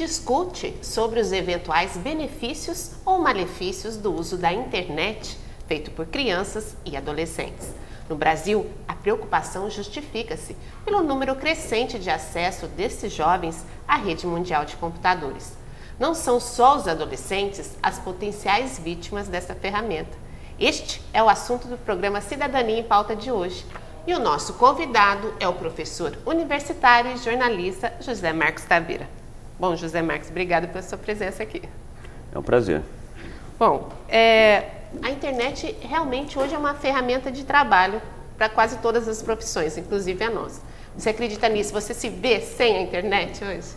discute sobre os eventuais benefícios ou malefícios do uso da internet feito por crianças e adolescentes. No Brasil, a preocupação justifica-se pelo número crescente de acesso desses jovens à rede mundial de computadores. Não são só os adolescentes as potenciais vítimas dessa ferramenta. Este é o assunto do programa Cidadania em Pauta de hoje. E o nosso convidado é o professor universitário e jornalista José Marcos Taveira. Bom, José Marcos, obrigado pela sua presença aqui. É um prazer. Bom, a internet realmente hoje é uma ferramenta de trabalho para quase todas as profissões, inclusive a nossa. Você acredita nisso? Você se vê sem a internet hoje?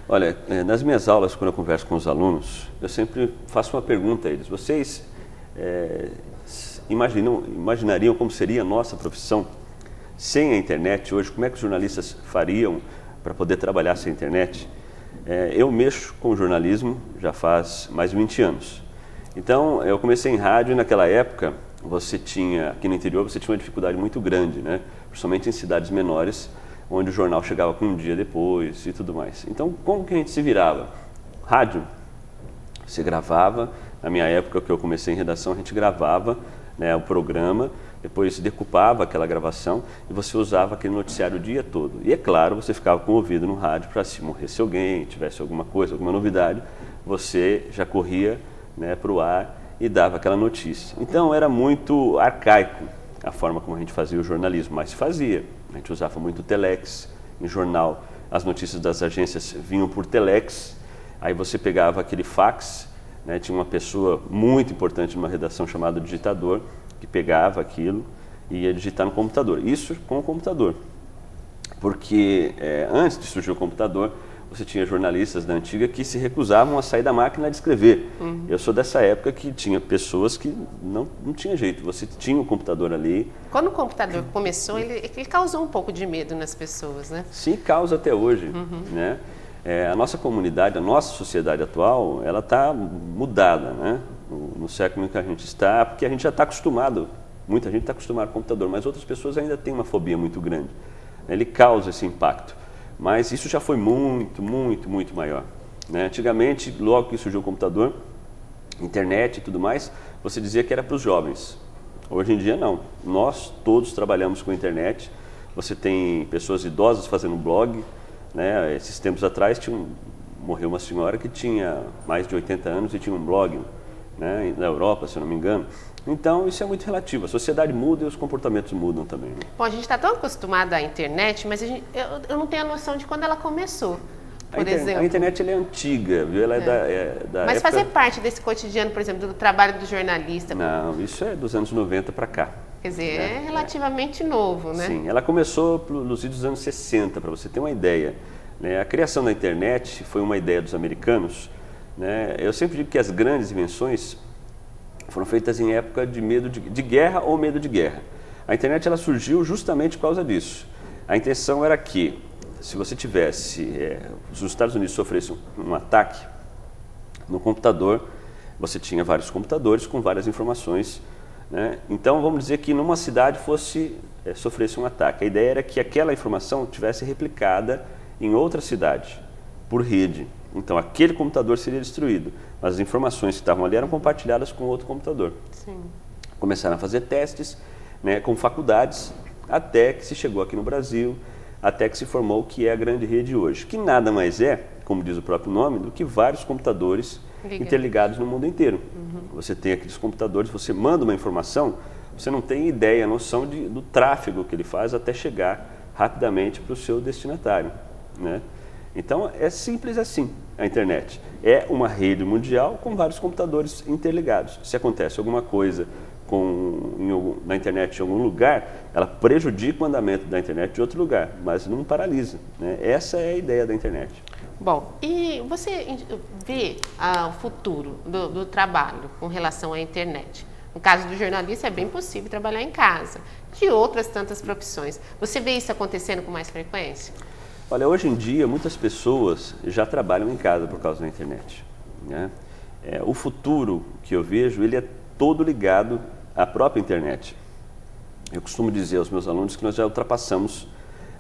Olha, nas minhas aulas, quando eu converso com os alunos, eu sempre faço uma pergunta a eles. Vocês imaginariam como seria a nossa profissão sem a internet hoje? Como é que os jornalistas fariam para poder trabalhar sem a internet? Eu mexo com jornalismo já faz mais de 20 anos. Então, eu comecei em rádio e naquela época, aqui no interior, você tinha uma dificuldade muito grande, né? Principalmente em cidades menores, onde o jornal chegava com um dia depois e tudo mais. Então, como que a gente se virava? Rádio, você gravava, na minha época que eu comecei em redação, a gente gravava, né, o programa, depois decupava aquela gravação e você usava aquele noticiário o dia todo. E é claro, você ficava com o ouvido no rádio para se morresse alguém, tivesse alguma coisa, alguma novidade, você já corria, né, para o ar e dava aquela notícia. Então era muito arcaico a forma como a gente fazia o jornalismo, mas se fazia. A gente usava muito telex em jornal, as notícias das agências vinham por telex, aí você pegava aquele fax, né, tinha uma pessoa muito importante numa redação chamada digitador, que pegava aquilo e ia digitar no computador. Isso com o computador, porque antes de surgir o computador, você tinha jornalistas da antiga que se recusavam a sair da máquina de escrever. Eu sou dessa época que tinha pessoas que não tinha jeito, você tinha o computador ali. Quando o computador começou, ele causou um pouco de medo nas pessoas, né? Sim, causa até hoje, né? A nossa comunidade, a nossa sociedade atual, ela está mudada, né? No século em que a gente está, porque a gente já está acostumado, muita gente está acostumada com o computador, mas outras pessoas ainda têm uma fobia muito grande. Ele causa esse impacto, mas isso já foi muito, muito, muito maior, né? Antigamente, logo que surgiu o computador, internet e tudo mais, você dizia que era para os jovens. Hoje em dia não, nós todos trabalhamos com internet, você tem pessoas idosas fazendo blog, né? Esses tempos atrás morreu uma senhora que tinha mais de 80 anos e tinha um blog, né, na Europa, se eu não me engano. Então, isso é muito relativo. A sociedade muda e os comportamentos mudam também, né? Bom, a gente está tão acostumado à internet, mas eu não tenho a noção de quando ela começou, por exemplo. A internet ela é antiga, viu? Ela é da Mas época... fazer parte desse cotidiano, por exemplo, do trabalho do jornalista... Não, isso é dos anos 90 para cá. Quer dizer, é relativamente novo, né? Sim, ela começou nos idos dos anos 60, para você ter uma ideia, né? A criação da internet foi uma ideia dos americanos, né? Eu sempre digo que as grandes invenções foram feitas em época de medo de guerra ou medo de guerra. A internet ela surgiu justamente por causa disso. A intenção era que, se você tivesse, se os Estados Unidos sofressem um ataque no computador, você tinha vários computadores com várias informações, né? Então, vamos dizer que numa cidade sofresse um ataque. A ideia era que aquela informação tivesse replicada em outra cidade, por rede. Então, aquele computador seria destruído, mas as informações que estavam ali eram compartilhadas com outro computador. Sim. Começaram a fazer testes, né, com faculdades, até que se chegou aqui no Brasil, até que se formou o que é a grande rede hoje, que nada mais é, como diz o próprio nome, do que vários computadores interligados no mundo inteiro. Você tem aqueles computadores, você manda uma informação, você não tem ideia, noção do tráfego que ele faz até chegar rapidamente para o seu destinatário, né? Então, é simples assim a internet. É uma rede mundial com vários computadores interligados. Se acontece alguma coisa na internet em algum lugar, ela prejudica o andamento da internet de outro lugar, mas não paralisa, né? Essa é a ideia da internet. Bom, e você vê o futuro do trabalho com relação à internet? No caso do jornalista, é bem possível trabalhar em casa. De outras tantas profissões. Você vê isso acontecendo com mais frequência? Olha, hoje em dia, muitas pessoas já trabalham em casa por causa da internet, né? O futuro que eu vejo, ele é todo ligado à própria internet. Eu costumo dizer aos meus alunos que nós já ultrapassamos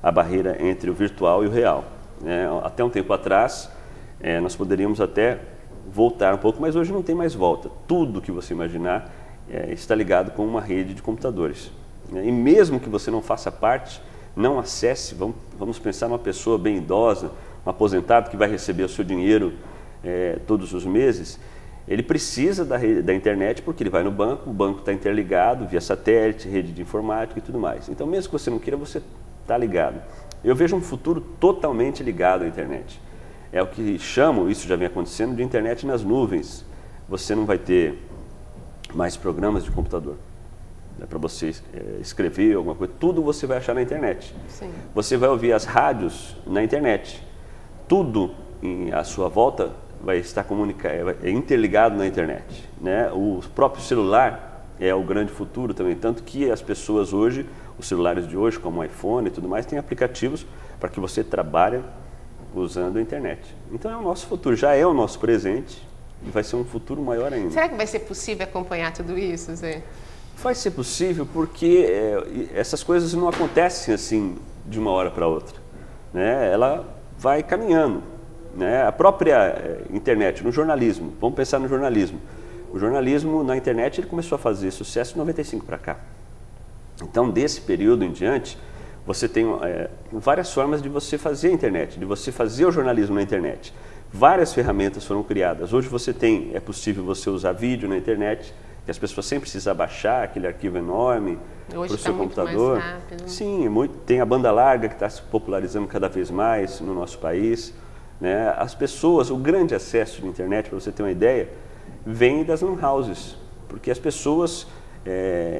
a barreira entre o virtual e o real, né? Até um tempo atrás, nós poderíamos até voltar um pouco, mas hoje não tem mais volta. Tudo que você imaginar está ligado com uma rede de computadores. E mesmo que você não faça parte, não acesse, vamos pensar numa pessoa bem idosa, um aposentado que vai receber o seu dinheiro todos os meses, ele precisa da internet porque ele vai no banco, o banco está interligado via satélite, rede de informática e tudo mais. Então, mesmo que você não queira, você está ligado. Eu vejo um futuro totalmente ligado à internet. É o que chamam, isso já vem acontecendo, de internet nas nuvens. Você não vai ter mais programas de computador para você escrever alguma coisa. Tudo você vai achar na internet. Sim. Você vai ouvir as rádios na internet. Tudo à sua volta vai estar interligado na internet, né? O próprio celular é o grande futuro também, tanto que as pessoas hoje, os celulares de hoje, como o iPhone e tudo mais, têm aplicativos para que você trabalhe usando a internet. Então é o nosso futuro, já é o nosso presente e vai ser um futuro maior ainda. Será que vai ser possível acompanhar tudo isso, Zé? Vai ser possível porque essas coisas não acontecem assim de uma hora para outra, né? Ela vai caminhando, né? A própria internet, no jornalismo, vamos pensar no jornalismo. O jornalismo na internet ele começou a fazer sucesso de 95 para cá. Então, desse período em diante, você tem várias formas de você fazer a internet, de você fazer o jornalismo na internet. Várias ferramentas foram criadas. Hoje é possível você usar vídeo na internet, que as pessoas sempre precisam baixar aquele arquivo enorme para o seu computador. Mais rápido. Sim, tem a banda larga que está se popularizando cada vez mais no nosso país, né? As pessoas, o grande acesso à internet, para você ter uma ideia, vem das lan houses, porque as pessoas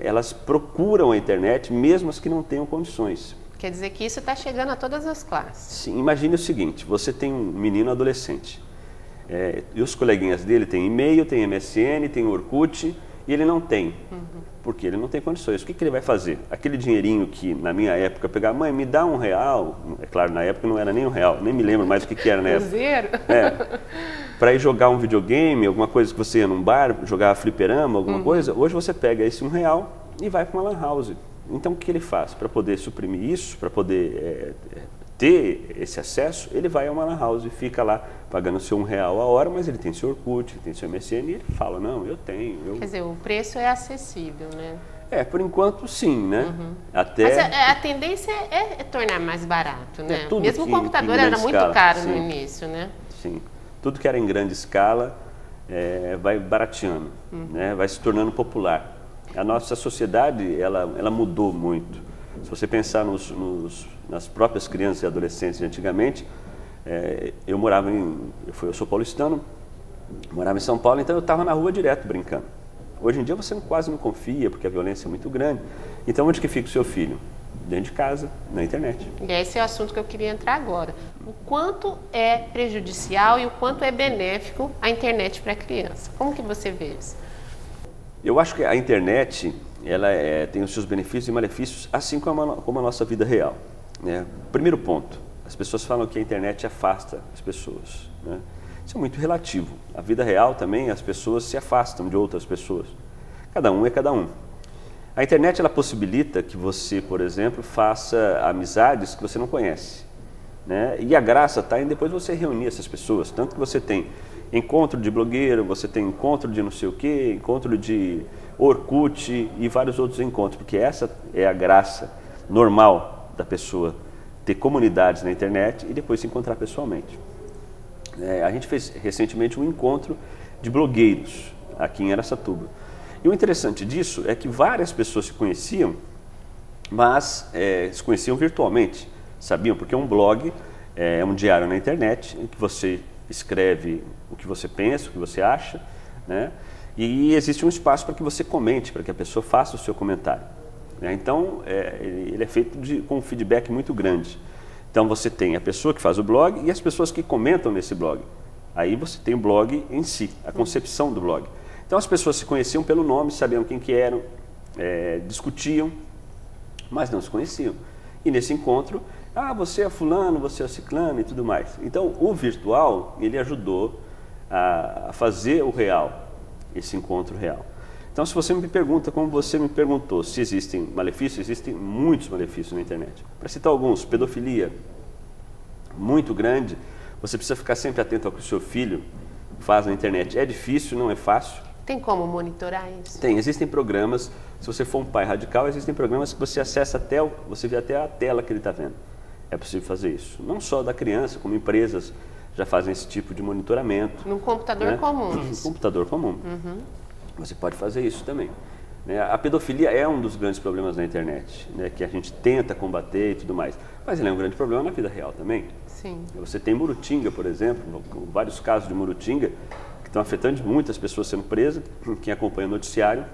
elas procuram a internet mesmo as que não tenham condições. Quer dizer que isso está chegando a todas as classes. Sim, imagine o seguinte, você tem um menino adolescente, e os coleguinhas dele têm e-mail, tem MSN, tem Orkut, e ele não tem, porque ele não tem condições. O que ele vai fazer? Aquele dinheirinho que na minha época eu pegava, mãe, me dá R$1, é claro, na época não era nem R$1, nem me lembro mais o que era na época. Zero? Para ir jogar um videogame, alguma coisa que você ia num bar, jogar fliperama, alguma coisa, hoje você pega esse R$1 e vai para uma lan house. Então o que ele faz? Para poder suprimir isso, para poder ter esse acesso, ele vai a uma lan house e fica lá pagando seu R$1 a hora, mas ele tem seu Orkut, tem seu MSN e ele fala, não, eu tenho. Quer dizer, o preço é acessível, né? Por enquanto sim, né? Mas a tendência é tornar mais barato, né? Mesmo o computador era muito caro no início, né? Sim, tudo que era em grande escala vai barateando, né? Vai se tornando popular. A nossa sociedade, ela mudou muito. Se você pensar nas próprias crianças e adolescentes de antigamente, eu sou paulistano, morava em São Paulo, então eu estava na rua direto brincando. Hoje em dia você quase não confia, porque a violência é muito grande. Então onde que fica o seu filho? Dentro de casa, na internet. E esse é o assunto que eu queria entrar agora. O quanto é prejudicial e o quanto é benéfico a internet para a criança? Como que você vê isso? Eu acho que a internet ela tem os seus benefícios e malefícios, assim como a nossa vida real, né? Primeiro ponto, as pessoas falam que a internet afasta as pessoas, né? Isso é muito relativo. A vida real também, as pessoas se afastam de outras pessoas. Cada um é cada um. A internet ela possibilita que você, por exemplo, faça amizades que você não conhece, né? E a graça está em depois você reunir essas pessoas, tanto que você tem encontro de blogueiro, você tem encontro de não sei o quê, encontro de Orkut e vários outros encontros, porque essa é a graça normal da pessoa, ter comunidades na internet e depois se encontrar pessoalmente. A gente fez recentemente um encontro de blogueiros aqui em Araçatuba. E o interessante disso é que várias pessoas se conheciam, mas se conheciam virtualmente, sabiam? Porque um blog é um diário na internet em que você escreve o que você pensa, o que você acha, né? E existe um espaço para que você comente, para que a pessoa faça o seu comentário, né? Então, ele é feito com um feedback muito grande. Então, você tem a pessoa que faz o blog e as pessoas que comentam nesse blog. Aí você tem o blog em si, a concepção do blog. Então, as pessoas se conheciam pelo nome, sabiam quem que eram, discutiam, mas não se conheciam. E nesse encontro, você é fulano, você é ciclano e tudo mais. Então, o virtual, ele ajudou a fazer o real, esse encontro real. Então, se você me pergunta, como você me perguntou, se existem malefícios, existem muitos malefícios na internet. Para citar alguns, pedofilia, muito grande, Você precisa ficar sempre atento ao que o seu filho faz na internet. É difícil, não é fácil. Tem como monitorar isso? Tem, existem programas, se você for um pai radical, existem programas que você acessa você vê até a tela que ele está vendo. É possível fazer isso. Não só da criança, como empresas já fazem esse tipo de monitoramento. Num computador comum. Num computador comum. Você pode fazer isso também. A pedofilia é um dos grandes problemas na internet, que a gente tenta combater e tudo mais. Mas ele é um grande problema na vida real também. Sim. Você tem Murutinga, por exemplo, vários casos de Murutinga que estão afetando muitas pessoas sendo presas. Quem acompanha o noticiário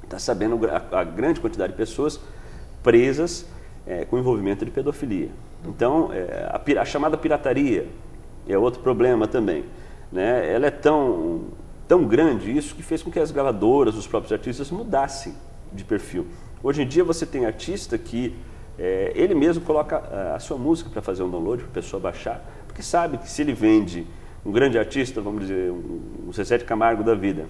está sabendo a grande quantidade de pessoas presas com envolvimento de pedofilia. Então, a chamada pirataria é outro problema também. Ela é tão grande isso que fez com que as gravadoras, os próprios artistas mudassem de perfil. Hoje em dia você tem artista que ele mesmo coloca a sua música para fazer um download, para a pessoa baixar, porque sabe que se ele vende um grande artista, vamos dizer, um Zezé de Camargo da vida,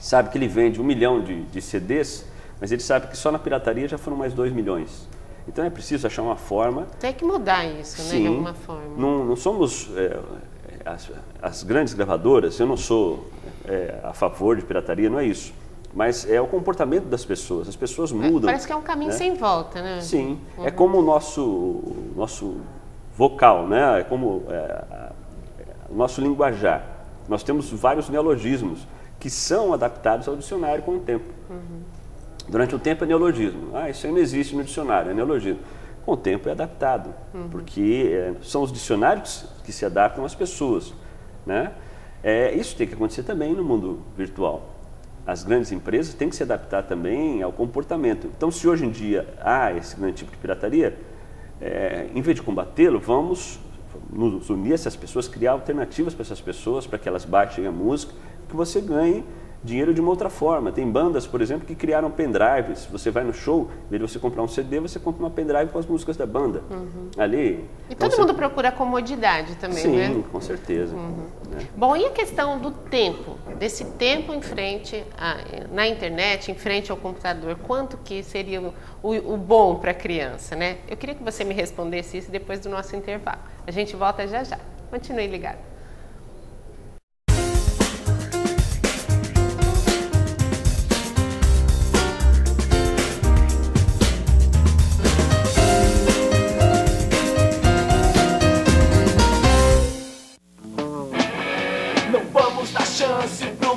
sabe que ele vende 1 milhão de CDs, mas ele sabe que só na pirataria já foram mais 2 milhões. Então é preciso achar uma forma... Tem que mudar isso, sim, de alguma forma. Não somos... as grandes gravadoras, eu não sou a favor de pirataria, não é isso. Mas é o comportamento das pessoas, as pessoas mudam. Parece que é um caminho sem volta, né? Sim, é como o nosso vocal, é como o nosso linguajar. Nós temos vários neologismos que são adaptados ao dicionário com o tempo. Durante o tempo é neologismo. Isso aí não existe no dicionário, é neologismo. Com o tempo é adaptado, porque são os dicionários que se adaptam às pessoas. Isso tem que acontecer também no mundo virtual. As grandes empresas têm que se adaptar também ao comportamento. Então, se hoje em dia há esse grande tipo de pirataria, em vez de combatê-lo, vamos nos unir a essas pessoas, criar alternativas para essas pessoas, para que elas baixem a música, que você ganhe dinheiro de uma outra forma. Tem bandas, por exemplo, que criaram pendrives. Você vai no show, em vez de você comprar um CD, você compra uma pendrive com as músicas da banda. Ali. E todo mundo procura comodidade também, sim, né? Sim, com certeza. Bom, e a questão do tempo? Desse tempo em frente na internet, em frente ao computador, quanto que seria o bom para a criança, né? Eu queria que você me respondesse isso depois do nosso intervalo. A gente volta já já. Continue ligado.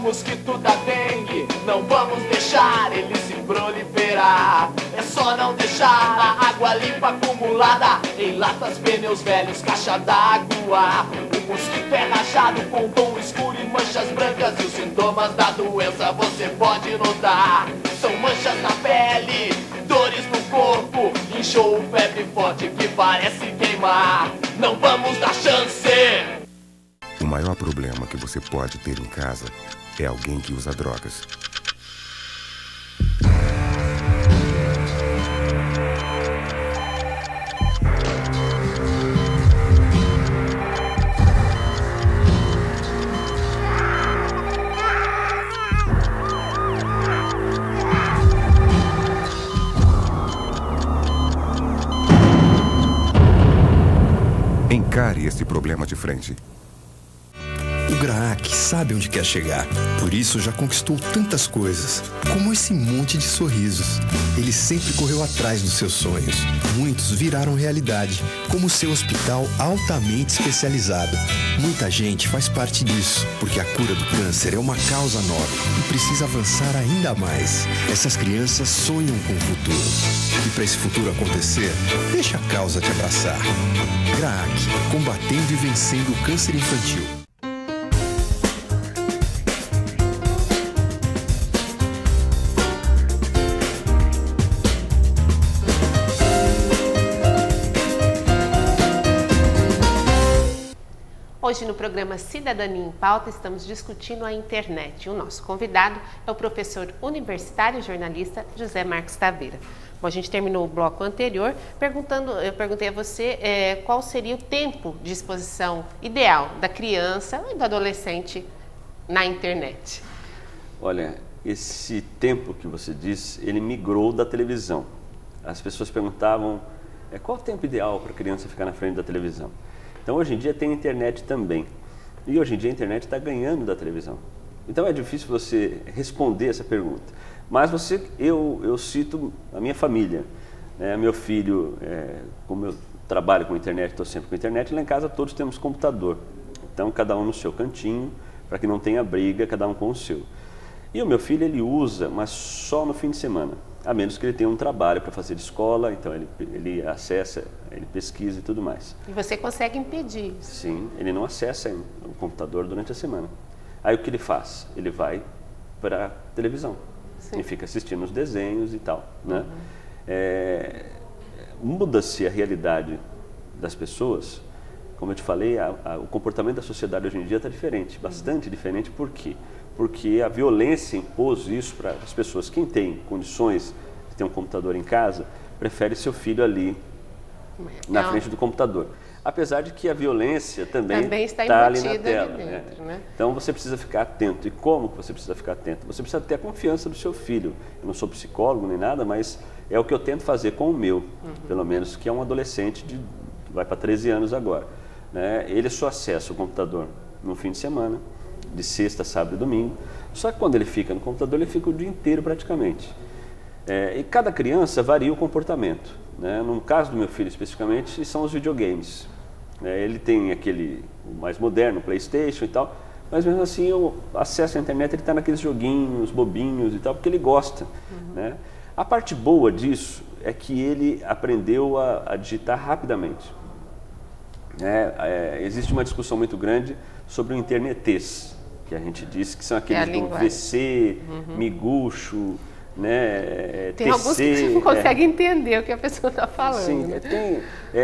Mosquito da dengue, não vamos deixar ele se proliferar. É só não deixar a água limpa acumulada em latas, pneus velhos, caixa d'água. O mosquito é rajado com tom escuro e manchas brancas, e os sintomas da doença você pode notar. São manchas na pele, dores no corpo, inchou, febre forte que parece queimar. Não vamos dar chance! O maior problema que você pode ter em casa é alguém que usa drogas. Encare esse problema de frente. O Graac sabe onde quer chegar, por isso já conquistou tantas coisas, como esse monte de sorrisos. Ele sempre correu atrás dos seus sonhos. Muitos viraram realidade, como o seu hospital altamente especializado. Muita gente faz parte disso, porque a cura do câncer é uma causa nobre e precisa avançar ainda mais. Essas crianças sonham com o futuro. E para esse futuro acontecer, deixa a causa te abraçar. Graac, combatendo e vencendo o câncer infantil. Hoje no programa Cidadania em Pauta estamos discutindo a internet. O nosso convidado é o professor universitário e jornalista José Marcos Taveira. Bom, a gente terminou o bloco anterior eu perguntei a você qual seria o tempo de exposição ideal da criança e do adolescente na internet. Olha, esse tempo que você disse, ele migrou da televisão. As pessoas perguntavam qual o tempo ideal para a criança ficar na frente da televisão. Então hoje em dia tem internet também. E hoje em dia a internet está ganhando da televisão. Então é difícil você responder essa pergunta. Mas eu cito a minha família. Meu filho, como eu trabalho com internet, estou sempre com internet, lá em casa todos temos computador. Então cada um no seu cantinho, para que não tenha briga, cada um com o seu. E o meu filho ele usa, mas só no fim de semana. A menos que ele tenha um trabalho para fazer de escola, então ele acessa, ele pesquisa e tudo mais. E você consegue impedir isso? Sim, ele não acessa o computador durante a semana. Aí o que ele faz? Ele vai para a televisão. Sim. E fica assistindo os desenhos e tal. Né? Muda-se a realidade das pessoas. Como eu te falei, o comportamento da sociedade hoje em dia está diferente, bastante diferente. Por quê? Porque a violência impôs isso para as pessoas. Quem tem condições de ter um computador em casa, prefere seu filho ali na frente do computador. Apesar de que a violência também está ali na tela. Ali dentro, né? Então você precisa ficar atento. E como que você precisa ficar atento? Você precisa ter a confiança do seu filho. Eu não sou psicólogo nem nada, mas é o que eu tento fazer com o meu, pelo menos, que é um adolescente que vai para 13 anos agora. Né? Ele só acessa o computador no fim de semana, de sexta, sábado e domingo. Só que quando ele fica no computador, ele fica o dia inteiro praticamente. E cada criança varia o comportamento. Né? No caso do meu filho especificamente, são os videogames. Ele tem aquele mais moderno, PlayStation e tal, mas mesmo assim o acesso à internet ele está naqueles joguinhos bobinhos e tal, porque ele gosta. Né? A parte boa disso é que ele aprendeu a digitar rapidamente. Existe uma discussão muito grande sobre o internetês, que a gente diz que são aqueles do VC, miguxo, né, tem TC, alguns que você não consegue entender o que a pessoa está falando. Sim, né?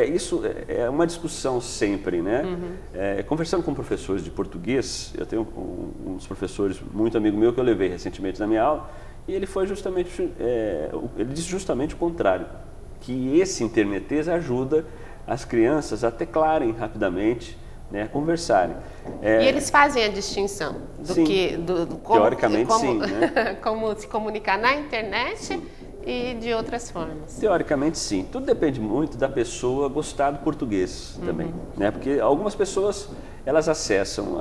Isso é uma discussão sempre, né? Conversando com professores de português, eu tenho um dos professores muito amigo meu que eu levei recentemente na minha aula, e ele foi justamente, ele disse justamente o contrário, que esse internetês ajuda as crianças a teclarem rapidamente, né, a conversarem. E eles fazem a distinção do sim, que teoricamente sim, né? Como se comunicar na internet sim. E de outras formas. Teoricamente sim. Tudo depende muito da pessoa gostar do português também, né? Porque algumas pessoas elas acessam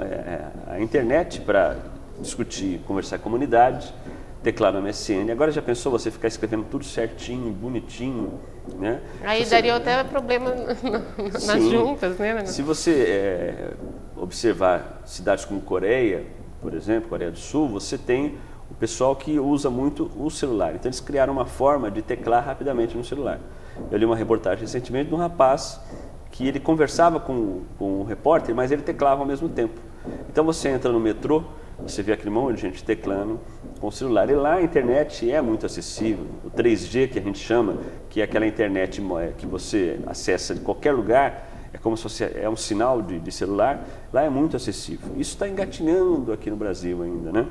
a internet para discutir, conversar com a comunidade, teclar no MSN. Agora já pensou você ficar escrevendo tudo certinho, bonitinho, né? Aí daria até problema nas juntas, né? Se você observar cidades como Coreia, por exemplo, Coreia do Sul, você tem o pessoal que usa muito o celular. Então eles criaram uma forma de teclar rapidamente no celular. Eu li uma reportagem recentemente de um rapaz que ele conversava com um repórter, mas ele teclava ao mesmo tempo. Então você entra no metrô, você vê aquele monte de gente teclando com o celular. E lá a internet é muito acessível. O 3G que a gente chama, que é aquela internet que você acessa de qualquer lugar, é como se fosse um sinal de celular, lá é muito acessível. Isso está engatinhando aqui no Brasil ainda, né?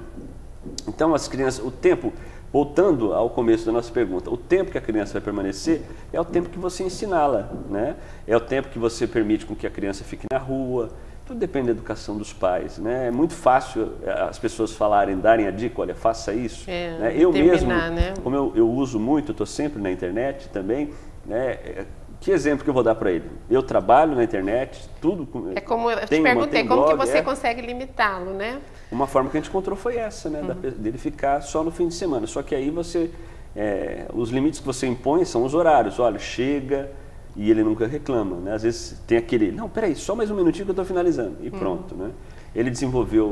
Então as crianças, o tempo, voltando ao começo da nossa pergunta, o tempo que a criança vai permanecer é o tempo que você ensiná-la, né? É o tempo que você permite com que a criança fique na rua. Tudo depende da educação dos pais, né? É muito fácil as pessoas darem a dica, olha, faça isso. Né? Eu mesmo, né? Como eu uso muito, estou sempre na internet também, né? Que exemplo que eu vou dar para ele? Eu trabalho na internet, tudo... É como eu te perguntei, como blog, que você consegue limitá-lo, né? Uma forma que a gente encontrou foi essa, né? Dele ficar só no fim de semana. Só que aí você... os limites que você impõe são os horários. Olha, chega... E ele nunca reclama, né? Às vezes tem aquele, não, peraí, só mais um minutinho que eu estou finalizando. E pronto, né? Ele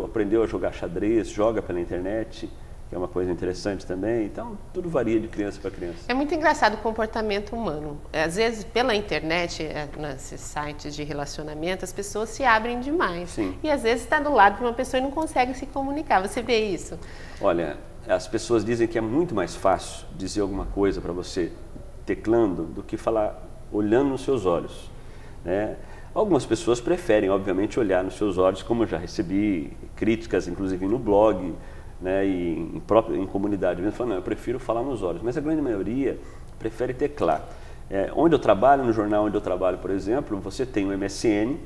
aprendeu a jogar xadrez, joga pela internet, que é uma coisa interessante também. Então, tudo varia de criança para criança. É muito engraçado o comportamento humano. Às vezes, pela internet, nesses sites de relacionamento, as pessoas se abrem demais. Sim. E às vezes está do lado de uma pessoa e não consegue se comunicar. Você vê isso? Olha, as pessoas dizem que é muito mais fácil dizer alguma coisa para você teclando do que falar olhando nos seus olhos, né? Algumas pessoas preferem, obviamente, olhar nos seus olhos, como eu já recebi críticas, inclusive no blog, né, e em comunidade mesmo, falando, não, eu prefiro falar nos olhos, mas a grande maioria prefere teclar. Onde eu trabalho, no jornal onde eu trabalho, por exemplo, você tem o MSN,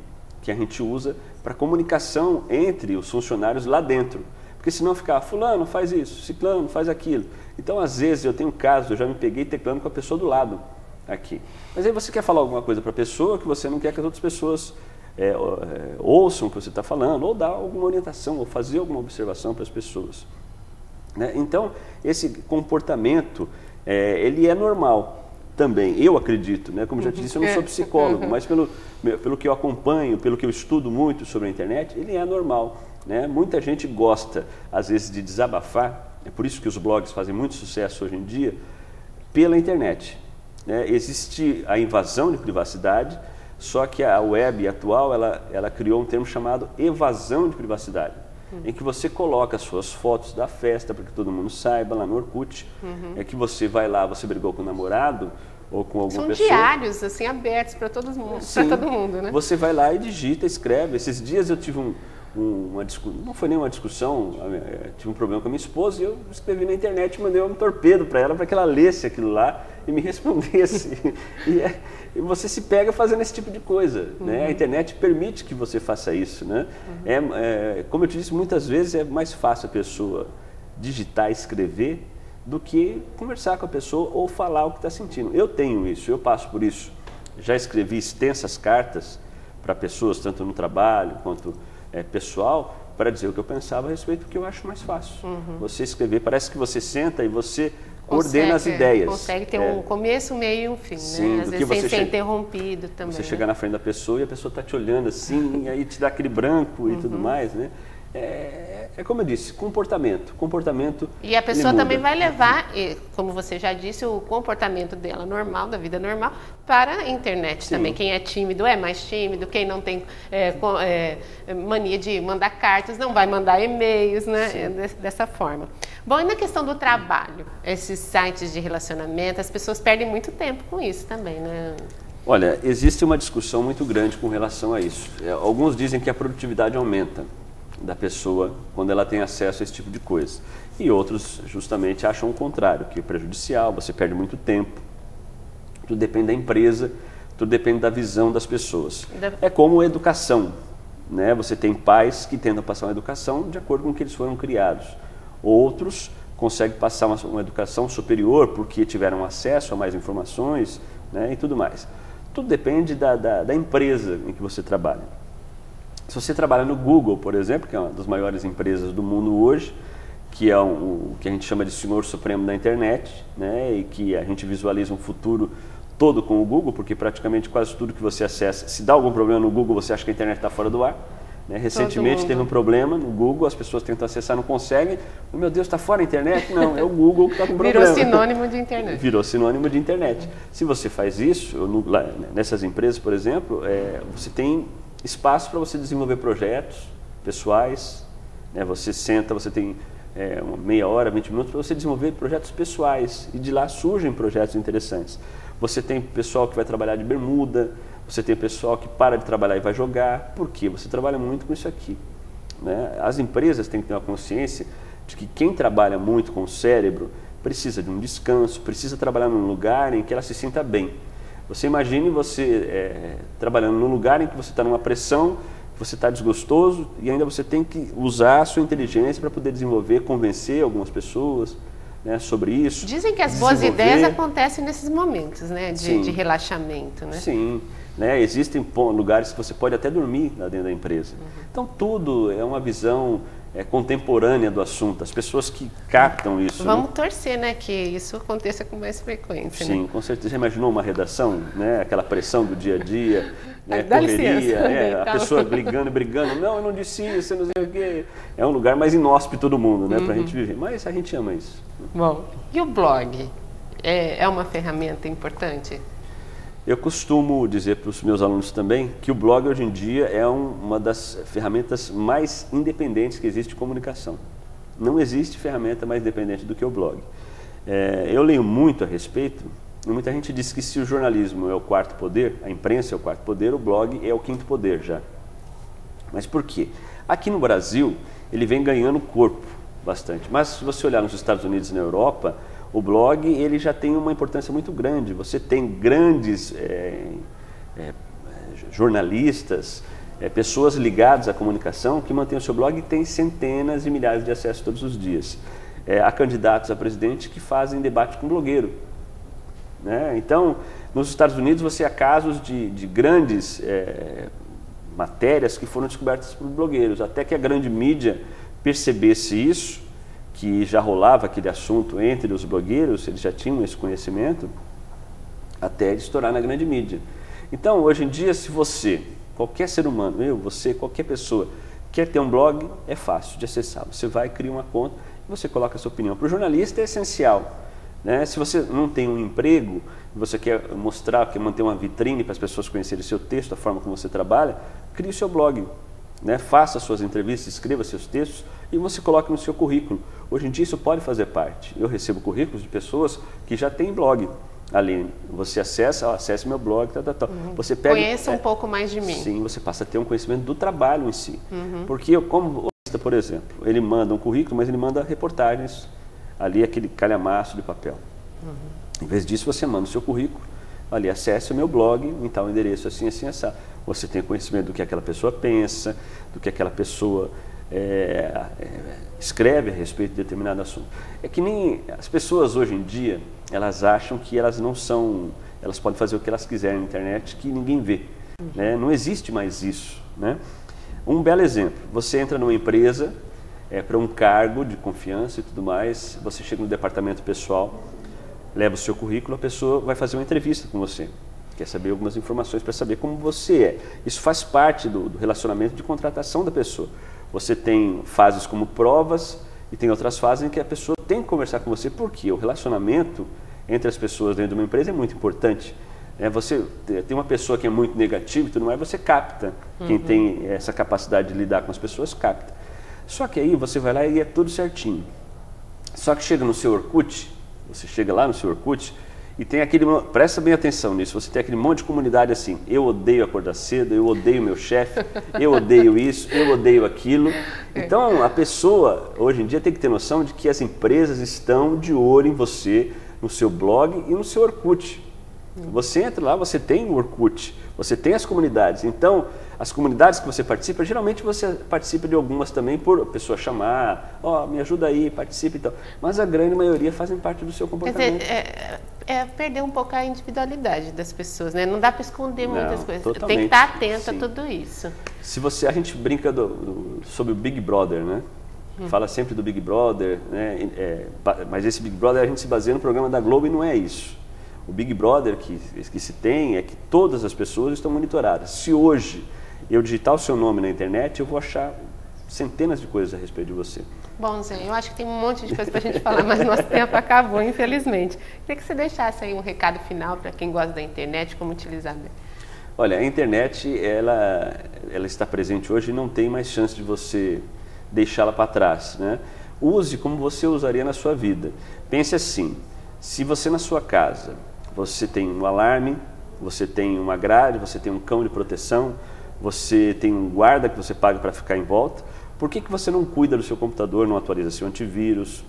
que a gente usa para comunicação entre os funcionários lá dentro, porque senão ficar, fulano faz isso, ciclano faz aquilo. Então, às vezes, eu tenho casos, eu já me peguei teclando com a pessoa do lado, aqui. Mas aí você quer falar alguma coisa para a pessoa que você não quer que as outras pessoas ouçam o que você está falando, ou dar alguma orientação, ou fazer alguma observação para as pessoas. Né? Então, esse comportamento, ele é normal também, eu acredito, né? Como já te disse, eu não sou psicólogo, mas pelo que eu acompanho, pelo que eu estudo muito sobre a internet, ele é normal. Né? Muita gente gosta, às vezes, de desabafar, é por isso que os blogs fazem muito sucesso hoje em dia, pela internet. Né? Existe a invasão de privacidade, só que a web atual, ela criou um termo chamado evasão de privacidade, em que você coloca as suas fotos da festa para que todo mundo saiba lá no Orkut, é que você vai lá, você brigou com o namorado ou com alguma pessoa. São diários, assim, abertos para todo mundo, né? Você vai lá e digita, escreve. Esses dias eu tive uma discussão, não foi nem uma discussão, tive um problema com a minha esposa e eu escrevi na internet e mandei um torpedo para ela que ela lesse aquilo lá e me respondesse. E você se pega fazendo esse tipo de coisa, né? A internet permite que você faça isso, né? Como eu te disse, muitas vezes é mais fácil a pessoa digitar, escrever, do que conversar com a pessoa ou falar o que está sentindo. Eu tenho isso, eu passo por isso. Já escrevi extensas cartas para pessoas, tanto no trabalho quanto pessoal, para dizer o que eu pensava a respeito, porque eu acho mais fácil. Você escrever, parece que você senta e você ordena as ideias. Consegue ter um começo, um meio e um fim, sim, né? Às vezes sem ser interrompido também. Você chegar na frente da pessoa e a pessoa está te olhando assim, e aí te dá aquele branco e tudo mais, né? É como eu disse, comportamento. E a pessoa também vai levar, como você já disse, o comportamento dela normal, da vida normal, para a internet também. Quem é tímido é mais tímido, quem não tem mania de mandar cartas não vai mandar e-mails, né? Dessa forma. Bom, e na questão do trabalho, esses sites de relacionamento, as pessoas perdem muito tempo com isso também, né? Olha, existe uma discussão muito grande com relação a isso. Alguns dizem que a produtividade aumenta da pessoa quando ela tem acesso a esse tipo de coisa. E outros justamente acham o contrário, que é prejudicial, você perde muito tempo. Tudo depende da empresa, tudo depende da visão das pessoas. É como a educação, né? Você tem pais que tentam passar uma educação de acordo com o que eles foram criados. Outros conseguem passar uma educação superior porque tiveram acesso a mais informações, né? E tudo mais. Tudo depende da empresa em que você trabalha. Se você trabalha no Google, por exemplo, que é uma das maiores empresas do mundo hoje, que é o que a gente chama de senhor supremo da internet, né, e que a gente visualiza um futuro todo com o Google, porque praticamente quase tudo que você acessa, se dá algum problema no Google, você acha que a internet está fora do ar. Né? Recentemente teve um problema no Google, as pessoas tentam acessar, não conseguem. Meu Deus, está fora a internet? Não, é o Google que está com problema. Virou sinônimo de internet. Virou sinônimo de internet. Se você faz isso, nessas empresas, por exemplo, você tem espaço para você desenvolver projetos pessoais, né? Você senta, você tem uma meia hora, 20 minutos para você desenvolver projetos pessoais e de lá surgem projetos interessantes. Você tem pessoal que vai trabalhar de bermuda, você tem pessoal que para de trabalhar e vai jogar, por quê? Você trabalha muito com isso aqui. Né? As empresas têm que ter uma consciência de que quem trabalha muito com o cérebro precisa de um descanso, precisa trabalhar num lugar em que ela se sinta bem. Você imagine você trabalhando num lugar em que você está numa pressão, que você está desgostoso e ainda você tem que usar a sua inteligência para poder desenvolver, convencer algumas pessoas, né, sobre isso. Dizem que as boas ideias acontecem nesses momentos, né, de relaxamento, né? Sim, né, existem lugares que você pode até dormir lá dentro da empresa. Então tudo é uma visão contemporânea do assunto, as pessoas que captam isso. Vamos torcer, né, que isso aconteça com mais frequência. Sim, né? Com certeza. Você imaginou uma redação, né, aquela pressão do dia a dia, né, dá correria, licença, a pessoa brigando, não, eu não disse isso, eu não sei o quê. É um lugar mais inóspito do mundo, né, para a gente viver. Mas a gente ama isso. Bom, e o blog? É uma ferramenta importante? Eu costumo dizer para os meus alunos também que o blog hoje em dia é uma das ferramentas mais independentes que existe de comunicação. Não existe ferramenta mais independente do que o blog. Eu leio muito a respeito, e muita gente diz que se o jornalismo é o quarto poder, a imprensa é o quarto poder, o blog é o quinto poder já. Mas por quê? Aqui no Brasil ele vem ganhando corpo bastante, mas se você olhar nos Estados Unidos e na Europa, o blog ele já tem uma importância muito grande. Você tem grandes jornalistas, pessoas ligadas à comunicação que mantêm o seu blog e tem centenas e milhares de acessos todos os dias. Há candidatos a presidente que fazem debate com blogueiro. Né? Então, nos Estados Unidos você há casos de grandes matérias que foram descobertas por blogueiros, até que a grande mídia percebesse isso, que já rolava aquele assunto entre os blogueiros, eles já tinham esse conhecimento, até estourar na grande mídia. Então, hoje em dia, se você, qualquer ser humano, você, qualquer pessoa, quer ter um blog, é fácil de acessar. Você vai, cria uma conta e você coloca a sua opinião. Para o jornalista é essencial, né? Se você não tem um emprego, você quer mostrar, quer manter uma vitrine para as pessoas conhecerem o seu texto, a forma como você trabalha, crie o seu blog. Né? Faça suas entrevistas, escreva seus textos e você coloque no seu currículo. Hoje em dia isso pode fazer parte. Eu recebo currículos de pessoas que já têm blog. Ali, você acesse meu blog, Você pega, conheça um pouco mais de mim. Sim, você passa a ter um conhecimento do trabalho em si. Porque eu, como por exemplo, ele manda um currículo, mas ele manda reportagens, ali aquele calhamaço de papel. Em vez disso, você manda o seu currículo, ali, acesse o meu blog, em tal endereço, assim, assim, assim. Você tem conhecimento do que aquela pessoa pensa, do que aquela pessoa escreve a respeito de determinado assunto. É que nem as pessoas hoje em dia, elas acham que elas não são, elas podem fazer o que elas quiserem na internet, que ninguém vê. Né? Não existe mais isso. Né? Um belo exemplo, você entra numa empresa para um cargo de confiança e tudo mais, você chega no departamento pessoal, leva o seu currículo, a pessoa vai fazer uma entrevista com você. Quer saber algumas informações para saber como você é. Isso faz parte do relacionamento de contratação da pessoa. Você tem fases como provas e tem outras fases em que a pessoa tem que conversar com você, porque o relacionamento entre as pessoas dentro de uma empresa é muito importante. Você tem uma pessoa que é muito negativa e tudo mais, você capta. Quem tem essa capacidade de lidar com as pessoas, capta. Só que aí você vai lá e é tudo certinho. Só que chega no seu Orkut, você chega lá no seu Orkut e tem aquele, presta bem atenção nisso, você tem aquele monte de comunidade assim, eu odeio acordar cedo, eu odeio meu chefe, eu odeio isso, eu odeio aquilo. Então a pessoa hoje em dia tem que ter noção de que as empresas estão de olho em você, no seu blog e no seu Orkut. Você entra lá, você tem o Orkut, você tem as comunidades. Então, as comunidades que você participa, geralmente você participa de algumas também por pessoa chamar, me ajuda aí, participa e tal. Mas a grande maioria fazem parte do seu comportamento. Quer dizer, perder um pouco a individualidade das pessoas, né? Não dá para esconder muitas coisas. Totalmente. Tem que estar atento a tudo isso. Se a gente brinca sobre o Big Brother, né? Fala sempre do Big Brother, né? Mas esse Big Brother a gente se baseia no programa da Globo e não é isso. O Big Brother que se tem é que todas as pessoas estão monitoradas. Se hoje eu digitar o seu nome na internet, eu vou achar centenas de coisas a respeito de você. Bom, Zé, eu acho que tem um monte de coisa para a gente falar, mas nosso tempo acabou, infelizmente. Queria que você deixasse aí um recado final para quem gosta da internet, como utilizar bem. Olha, a internet, ela está presente hoje e não tem mais chance de você deixá-la para trás. Né? Use como você usaria na sua vida. Pense assim, se você na sua casa, você tem um alarme, você tem uma grade, você tem um cão de proteção, você tem um guarda que você paga para ficar em volta, por que você não cuida do seu computador, não atualiza seu antivírus,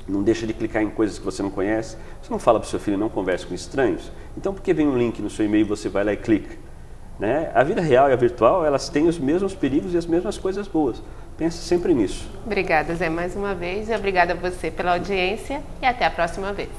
não deixa de clicar em coisas que você não conhece, você não fala para o seu filho, não converse com estranhos? Então por que vem um link no seu e-mail e você vai lá e clica? Né? A vida real e a virtual, elas têm os mesmos perigos e as mesmas coisas boas. Pense sempre nisso. Obrigada, Zé, mais uma vez, e obrigada a você pela audiência e até a próxima vez.